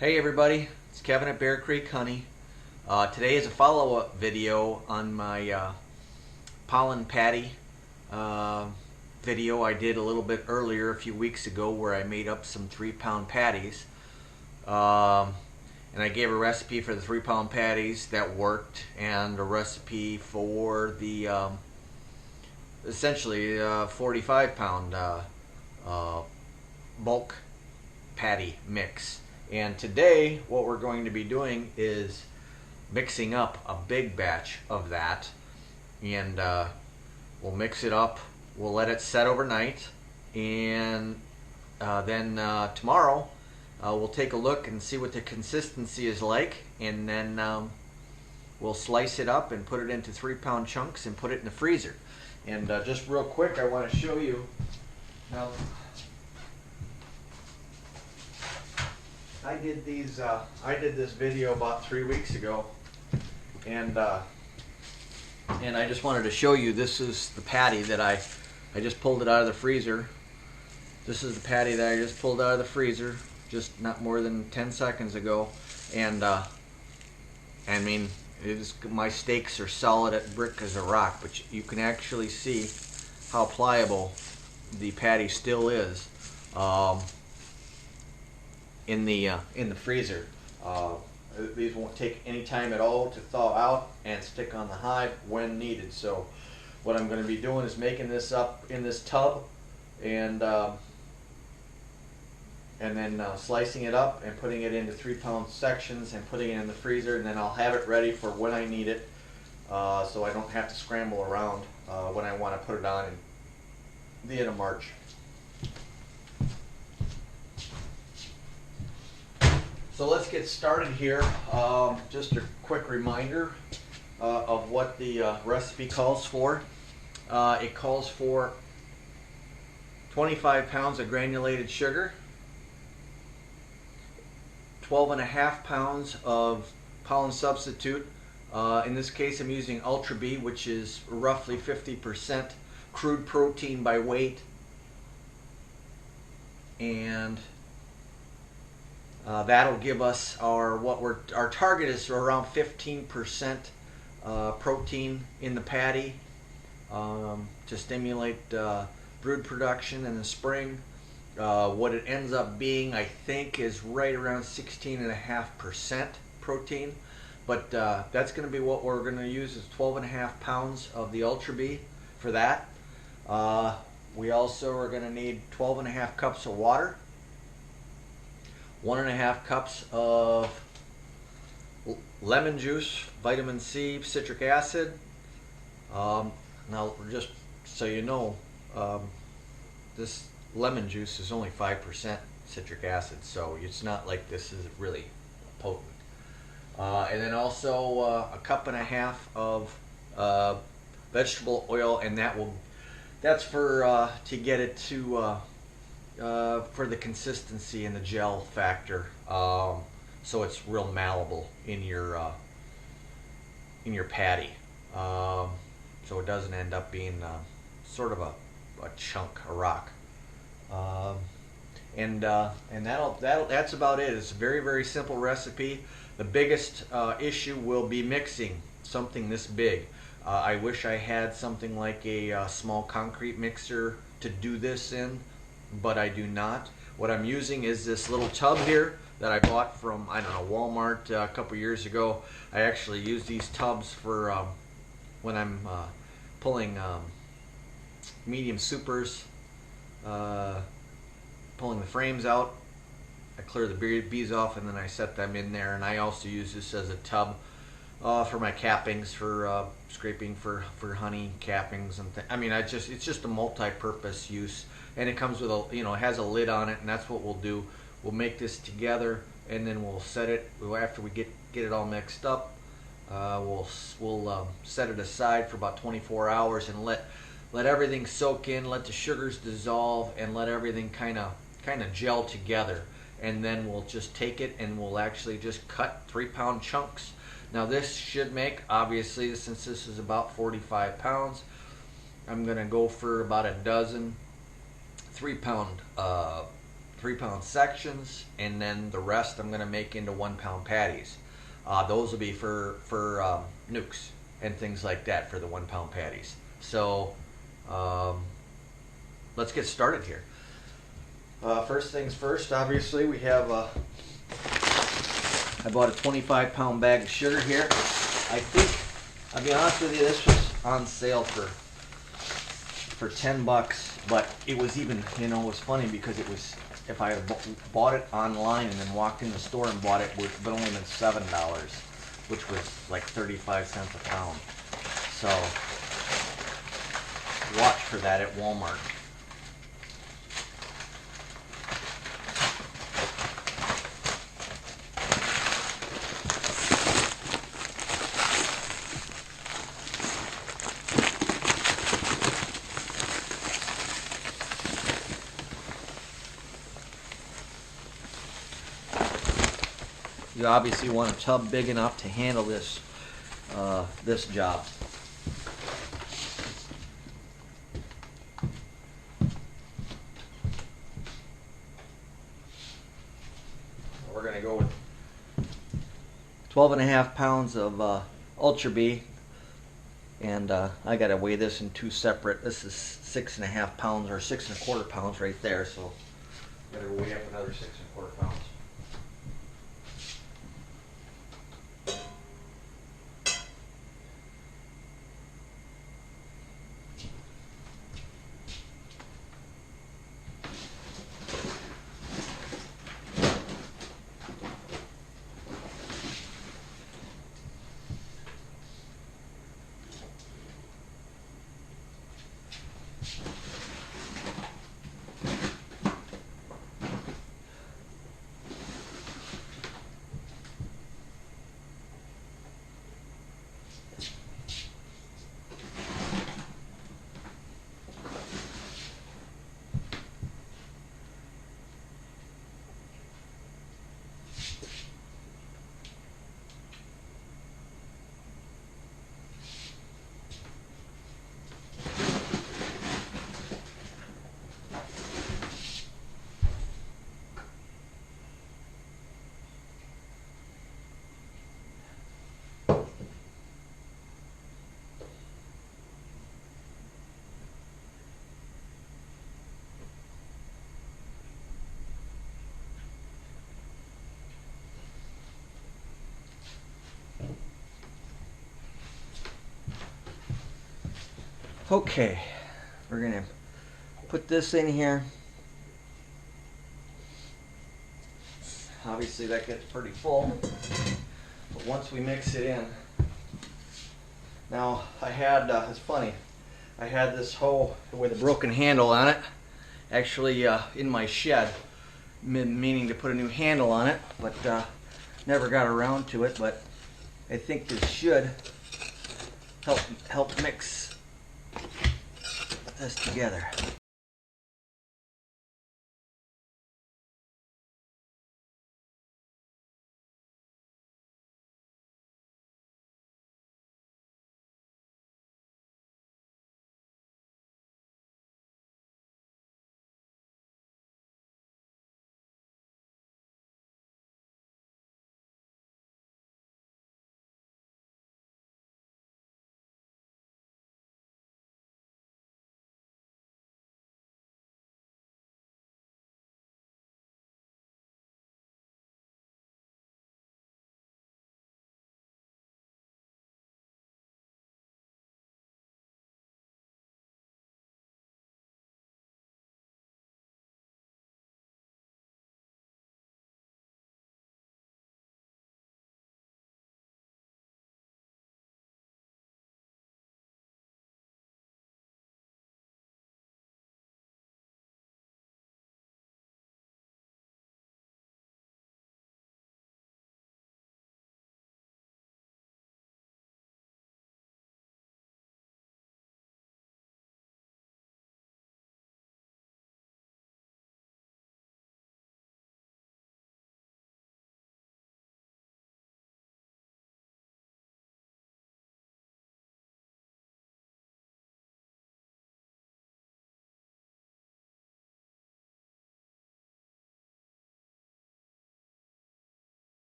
Hey everybody, it's Kevin at Bear Creek Honey. Today is a follow-up video on my pollen patty uh, video I did a little bit earlier a few weeks ago where I made up some 3-pound patties. And I gave a recipe for the 3-pound patties that worked and a recipe for the essentially 45-pound bulk patty mix. And today what we're going to be doing is mixing up a big batch of that, and we'll mix it up, we'll let it set overnight, and then tomorrow we'll take a look and see what the consistency is like, and then we'll slice it up and put it into 3-pound chunks and put it in the freezer. And just real quick, I want to show you now. I did this video about 3 weeks ago, and I just wanted to show you. This is the patty that I just pulled it out of the freezer. This is the patty that I just pulled out of the freezer just not more than 10 seconds ago, and I mean, my steaks are solid as brick as a rock, but you can actually see how pliable the patty still is. In the freezer. These won't take any time at all to thaw out and stick on the hive when needed. So what I'm going to be doing is making this up in this tub, and then slicing it up and putting it into 3-pound sections and putting it in the freezer, and then I'll have it ready for when I need it, so I don't have to scramble around when I want to put it on in the end of March. So let's get started here. Just a quick reminder of what the recipe calls for. It calls for 25 pounds of granulated sugar, 12.5 pounds of pollen substitute. In this case I'm using UltraBee, which is roughly 50% crude protein by weight, and that'll give us our target is around 15% protein in the patty, to stimulate brood production in the spring. What it ends up being, I think, is right around 16.5% protein, but that's going to be what we're going to use, is 12.5 pounds of the UltraBee for that. We also are going to need 12.5 cups of water, 1.5 cups of lemon juice, vitamin C, citric acid. Now, just so you know, this lemon juice is only 5% citric acid, so it's not like this is really potent. And then also a cup and a half of vegetable oil, and that's for to get it to for the consistency and the gel factor, so it's real malleable in your patty, so it doesn't end up being sort of a chunk, a rock, and that's about it. It's a very, very simple recipe. The biggest issue will be mixing something this big. I wish I had something like a small concrete mixer to do this in, but I do not. What I'm using is this little tub here that I bought from, I don't know, Walmart a couple years ago. I actually use these tubs for when I'm pulling medium supers, pulling the frames out. I clear the bees off and then I set them in there, and I also use this as a tub for my cappings, for scraping for honey cappings, and I mean, it's just a multi-purpose use, and it comes with a, it has a lid on it, and that's what we'll do. We'll make this together, and then we'll set it after we get it all mixed up. We'll set it aside for about 24 hours and let everything soak in, let the sugars dissolve, and let everything kind of gel together. And then we'll just take it and we'll actually just cut 3-pound chunks. Now this should make, obviously, since this is about 45 pounds, I'm going to go for about a dozen 3-pound 3-pound sections, and then the rest I'm going to make into 1-pound patties. Those will be for nukes and things like that for the 1-pound patties. So let's get started here. First things first, obviously we have I bought a 25-pound bag of sugar here. I think, I'll be honest with you, this was on sale for $10, but it was even, you know, it was funny because it was, if I had bought it online and then walked in the store and bought it, it would have only been $7, which was like 35 cents a pound. So watch for that at Walmart. You obviously want a tub big enough to handle this this job. We're going to go with 12.5 pounds of UltraBee, and I got to weigh this in two separate. This is 6.5 pounds or 6.25 pounds right there, so I got to weigh up another 6.25 pounds. Okay, we're going to put this in here. Obviously that gets pretty full, but once we mix it in, now I had, it's funny, I had this hoe with a broken handle on it, actually in my shed, meaning to put a new handle on it, but never got around to it, but I think this should help mix this together.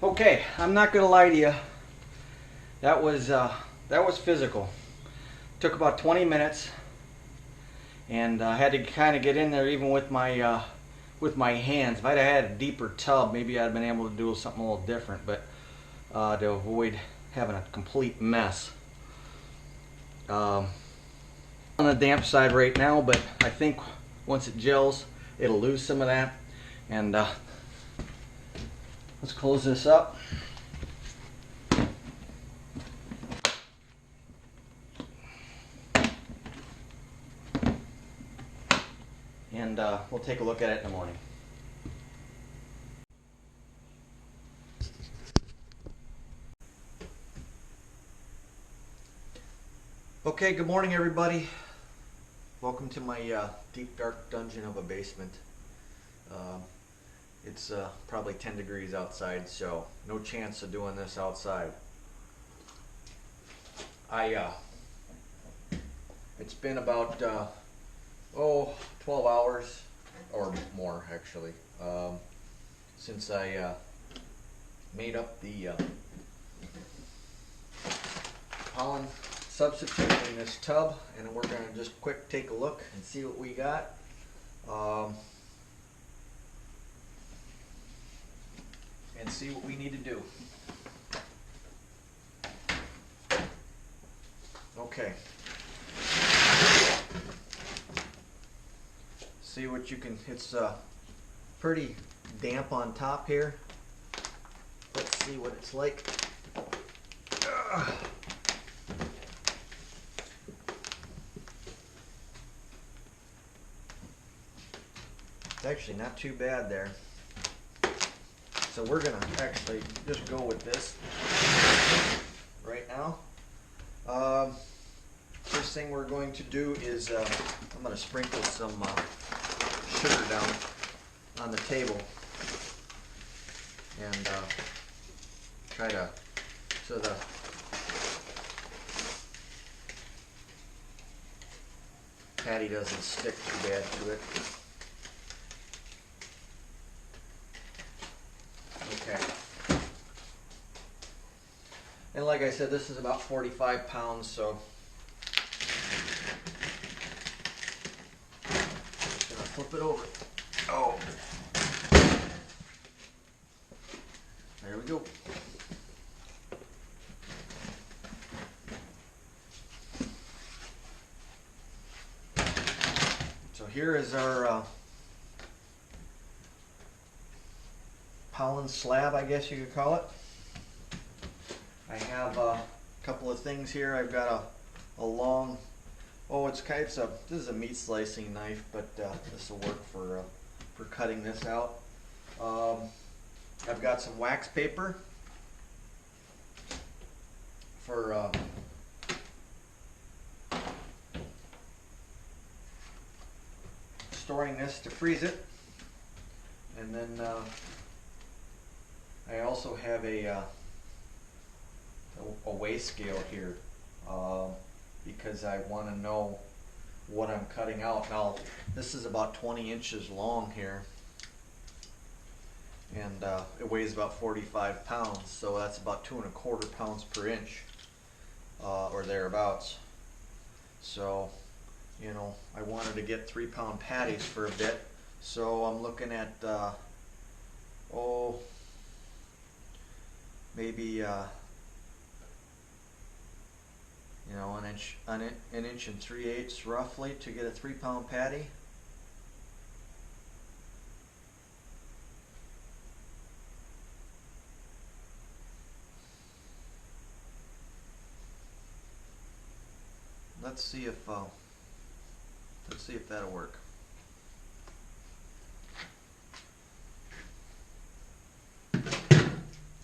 Okay, I'm not gonna lie to you. That was physical. Took about 20 minutes, and I had to kind of get in there even with my hands. If I'd have had a deeper tub, maybe I'd have been able to do something a little different, but to avoid having a complete mess. On the damp side right now, but I think once it gels, it'll lose some of that. And let's close this up. And we'll take a look at it in the morning. Okay, good morning everybody. Welcome to my deep dark dungeon of a basement. It's probably 10 degrees outside, so no chance of doing this outside. It's been about 12 hours or more actually since I made up the pollen substitute in this tub, and we're going to just quick take a look and see what we got. And see what we need to do. Okay. See what you can, it's pretty damp on top here. Let's see what it's like. It's actually not too bad there. So we're gonna actually just go with this right now. First thing we're going to do is I'm gonna sprinkle some sugar down on the table and try to, so the patty doesn't stick too bad to it. Okay. And like I said, this is about 45 pounds, so just gonna flip it over. Oh, there we go. So here is our pollen slab, I guess you could call it. I have a couple of things here. I've got a long, this is a meat slicing knife, but this will work for cutting this out. I've got some wax paper for storing this to freeze it, and then I also have a weigh scale here because I want to know what I'm cutting out. Now this is about 20 inches long here, and it weighs about 45 pounds, so that's about 2¼ pounds per inch or thereabouts. So you know, I wanted to get 3-pound patties for a bit, so I'm looking at maybe you know, an inch and 3/8 roughly to get a 3-pound patty. Let's see if that'll work.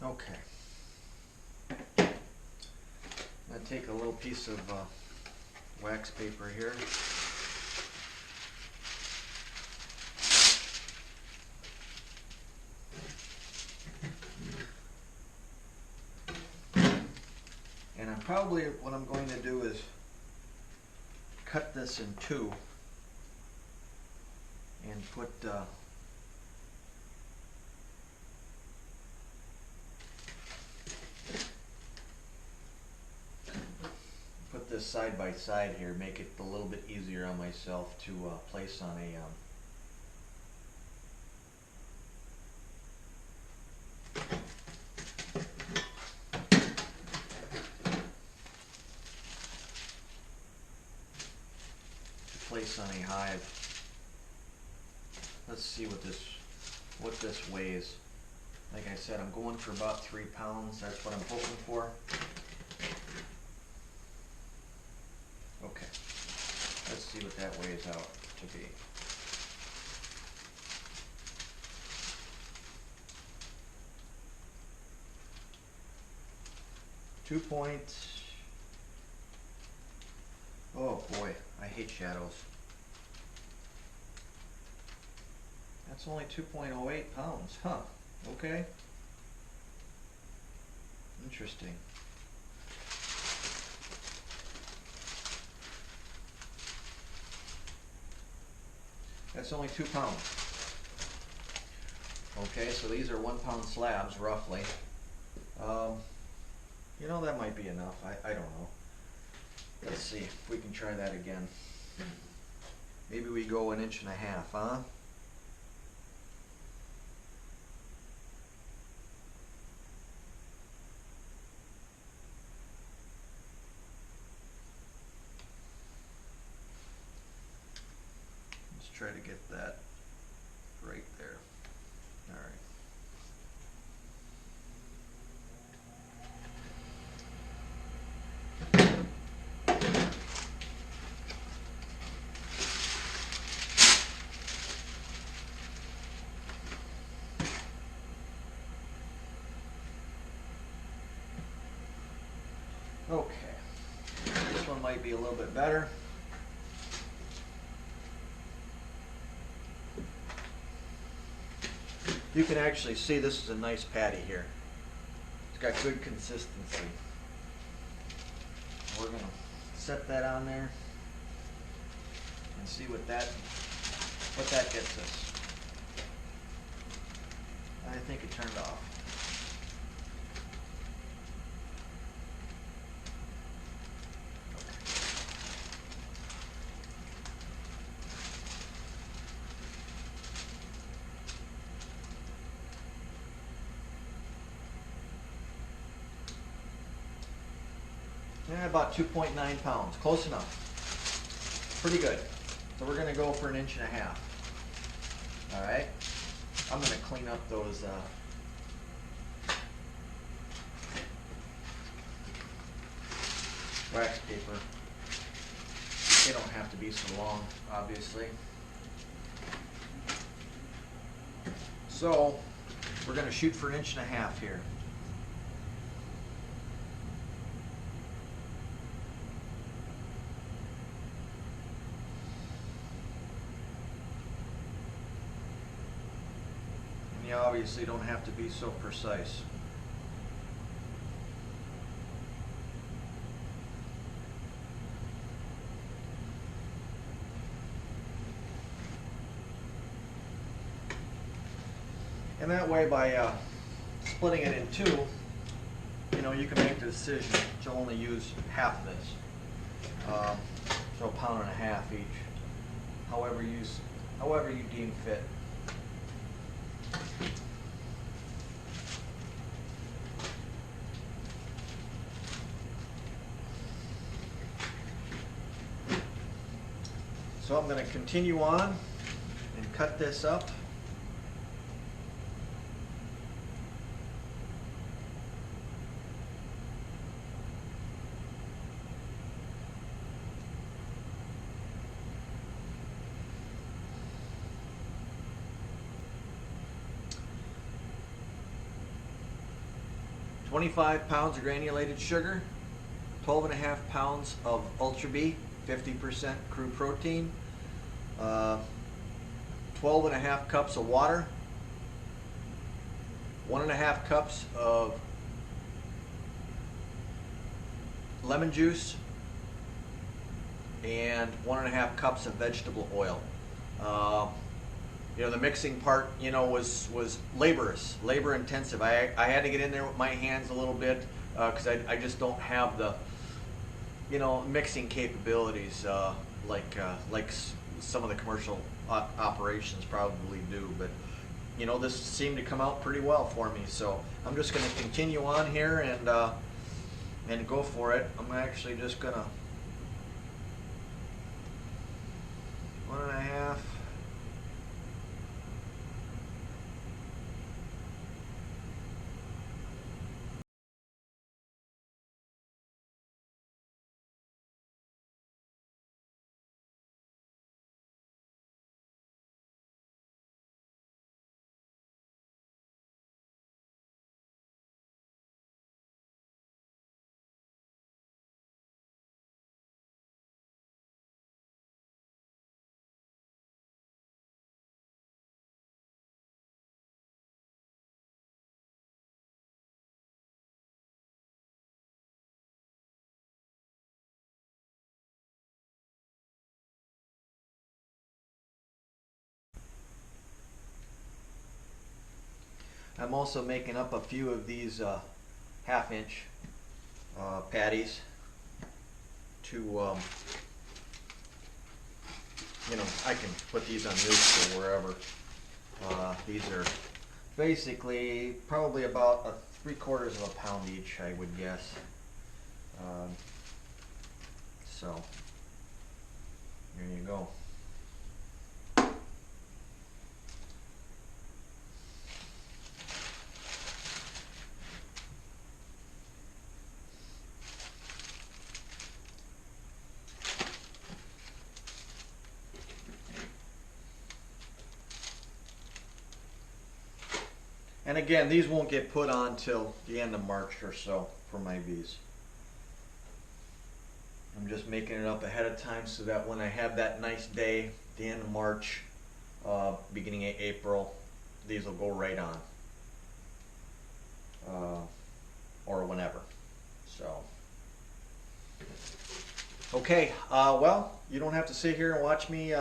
Okay. I take a little piece of wax paper here. And what I'm going to do is cut this in two and put this side by side here, make it a little bit easier on myself to place on a hive. Let's see what this weighs. Like I said, I'm going for about 3 pounds. That's what I'm hoping for. Okay, let's see what that weighs out to be. Oh boy, I hate shadows. That's only 2.08 pounds, huh? Okay. Interesting. That's only 2 pounds. Okay, so these are 1 pound slabs, roughly. You know, that might be enough. I don't know. Let's see if we can try that again. Maybe we go 1.5 inches, huh? Let's try to get that right there. All right. Okay, this one might be a little bit better. You can actually see this is a nice patty here. It's got good consistency. We're gonna set that on there and see what that gets us. I think it turned off. Yeah, about 2.9 pounds, close enough. Pretty good. So we're gonna go for 1.5 inches. All right. I'm gonna clean up those wax paper. They don't have to be so long, obviously. So we're gonna shoot for 1.5 inches here. You obviously don't have to be so precise. And that way, by splitting it in two, you know, you can make the decision to only use half of this. So 1.5 pounds each, however you deem fit. So I'm going to continue on and cut this up. "25 pounds of granulated sugar, 12.5 pounds of UltraBee, 50% crude protein, 12.5 cups of water, 1.5 cups of lemon juice, and 1.5 cups of vegetable oil. You know, the mixing part, you know, was labor intensive. I had to get in there with my hands a little bit because I just don't have mixing capabilities some of the commercial operations probably do, but this seemed to come out pretty well for me. So I'm just going to continue on here and go for it. I'm actually just going to 1.5. I'm also making up a few of these 1/2 inch patties to, I can put these on nukes or wherever. These are basically probably about 3/4 of a pound each, I would guess. So there you go. And again, these won't get put on till the end of March or so for my bees. I'm just making it up ahead of time so that when I have that nice day, the end of March, beginning of April, these will go right on. Or whenever. So, okay, well, you don't have to sit here and watch me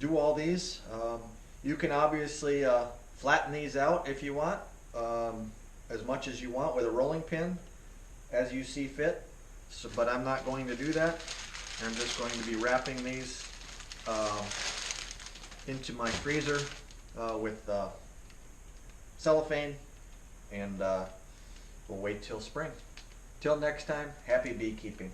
do all these. You can obviously flatten these out if you want, as much as you want with a rolling pin, as you see fit. So, but I'm not going to do that. I'm just going to be wrapping these into my freezer with cellophane, and we'll wait till spring. Till next time, happy beekeeping.